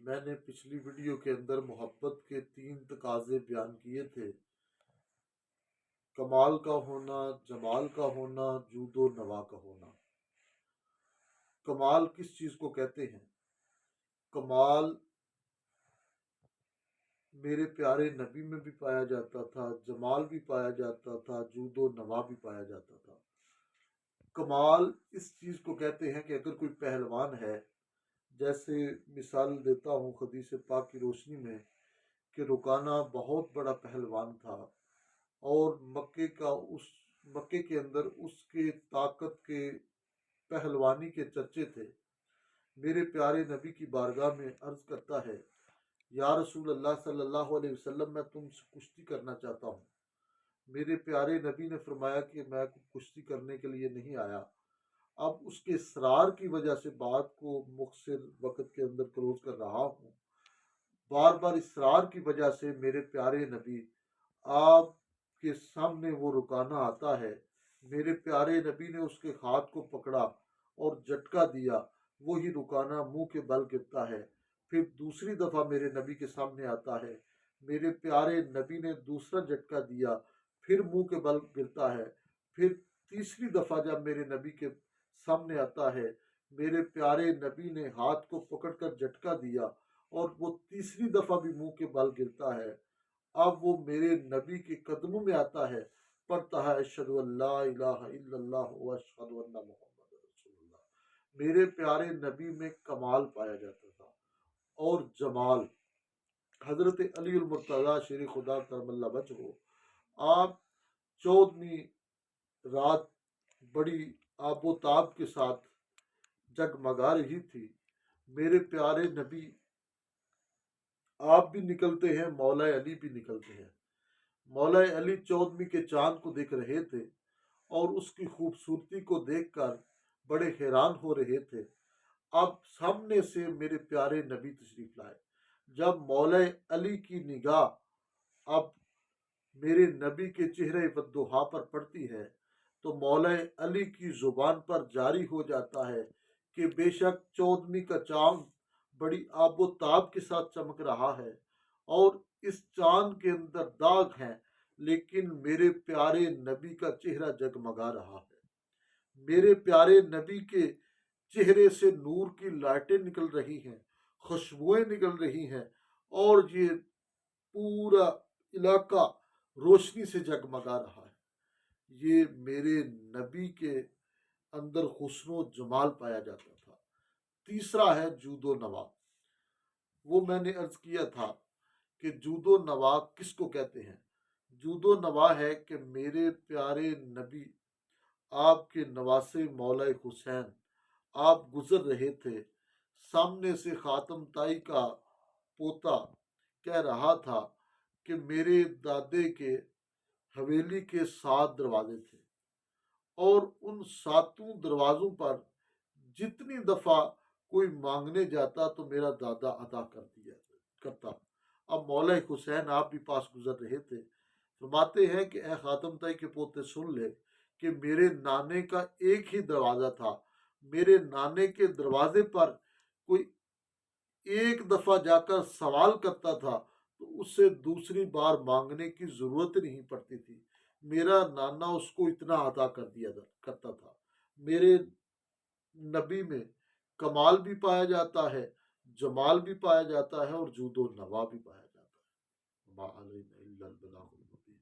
میں نے پچھلی ویڈیو کے اندر محبت کے 3 تقاضے بیان کیے تھے: کمال کا ہونا، جمال کا ہونا، جود و نوا کا ہونا۔ کمال کس چیز کو کہتے ہیں؟ کمال میرے پیارے نبی میں بھی پایا جاتا تھا، جمال بھی پایا جاتا تھا، جود و نوا بھی پایا جاتا تھا۔ کمال اس چیز کو کہتے ہیں کہ اگر کوئی پہلوان ہے، جیسے مثال دیتا ہوں حدیث پاک کی روشنی میں، کہ رکانہ بہت بڑا پہلوان تھا، اور مکے کے اندر اس کے طاقت کے پہلوانی کے چرچے تھے۔ میرے پیارے نبی کی بارگاہ میں عرض کرتا ہے: یا رسول اللہ صلی اللہ علیہ وسلم، میں تم سے کشتی کرنا چاہتا ہوں۔ میرے پیارے نبی نے فرمایا کہ میں کشتی کرنے کے لیے نہیں آیا۔ اب اس کے اصرار کی وجہ سے بات کو مختصر وقت کے اندر کلوز کر رہا ہوں۔ بار بار اصرار کی وجہ سے میرے پیارے نبی آپ کے سامنے وہ رکانہ آتا ہے۔ میرے پیارے نبی نے اس کے ہاتھ کو پکڑا اور جھٹکا دیا، وہی رکانہ منہ کے بل گرتا ہے۔ پھر دوسری دفعہ میرے نبی کے سامنے آتا ہے، میرے پیارے نبی نے دوسرا جھٹکا دیا، پھر منہ کے بل گرتا ہے۔ پھر تیسری دفعہ جب میرے نبی کے سامنے آتا ہے، میرے پیارے نبی نے ہاتھ کو پکڑ کر جھٹکا دیا، اور وہ تیسری دفعہ بھی منہ کے بل گرتا ہے۔ اب وہ میرے نبی کے قدموں میں آتا ہے، پڑھتا ہے: اشہد ان لا الہ الا اللہ و اشہد ان محمد رسول اللہ۔ میرے پیارے نبی میں کمال پایا جاتا تھا اور جمال۔ حضرت علی المرتضیٰ شیر خدا کرم اللہ وجہہ، آپ 14ویں رات بڑی آب و تاب کے ساتھ جگمگا رہی تھی۔ میرے پیارے نبی آپ بھی نکلتے ہیں، مولا علی بھی نکلتے ہیں۔ مولا علی 14ویں کے چاند کو دیکھ رہے تھے اور اس کی خوبصورتی کو دیکھ کر بڑے حیران ہو رہے تھے۔ اب سامنے سے میرے پیارے نبی تشریف لائے۔ جب مولا علی کی نگاہ اب میرے نبی کے چہرے والضحیٰ پر پڑتی ہے، تو مولا علی کی زبان پر جاری ہو جاتا ہے کہ بے شک 14ویں کا چاند بڑی آب و تاب کے ساتھ چمک رہا ہے، اور اس چاند کے اندر داغ ہیں، لیکن میرے پیارے نبی کا چہرہ جگمگا رہا ہے۔ میرے پیارے نبی کے چہرے سے نور کی لائٹیں نکل رہی ہیں، خوشبوئیں نکل رہی ہیں، اور یہ پورا علاقہ روشنی سے جگمگا رہا ہے۔ یہ میرے نبی کے اندر حسن و جمال پایا جاتا تھا۔ تیسرا ہے جود و نوا۔ وہ میں نے عرض کیا تھا کہ جود و نوا کس کو کہتے ہیں؟ جود و نوا ہے کہ میرے پیارے نبی آپ کے نواسے مولا حسین، آپ گزر رہے تھے، سامنے سے خاتم طائی کا پوتا کہہ رہا تھا کہ میرے دادے کے حویلی کے 7 دروازے تھے، اور ان 7 دروازوں پر جتنی دفعہ کوئی مانگنے جاتا تو میرا دادا عطا کرتا۔ اب مولا حسین آپ بھی پاس گزر رہے تھے۔ فرماتے ہیں کہ اے خاتم طائی کے پوتے، سن لے کہ میرے نانے کا ایک ہی دروازہ تھا۔ میرے نانے کے دروازے پر کوئی ایک دفعہ جا کر سوال کرتا تھا تو اس سے دوسری بار مانگنے کی ضرورت نہیں پڑتی تھی۔ میرا نانا اس کو اتنا عطا کر دیا کرتا تھا۔ میرے نبی میں کمال بھی پایا جاتا ہے، جمال بھی پایا جاتا ہے، اور جود و نوا بھی پایا جاتا ہے۔ ما علینا الا البلاغ المبین۔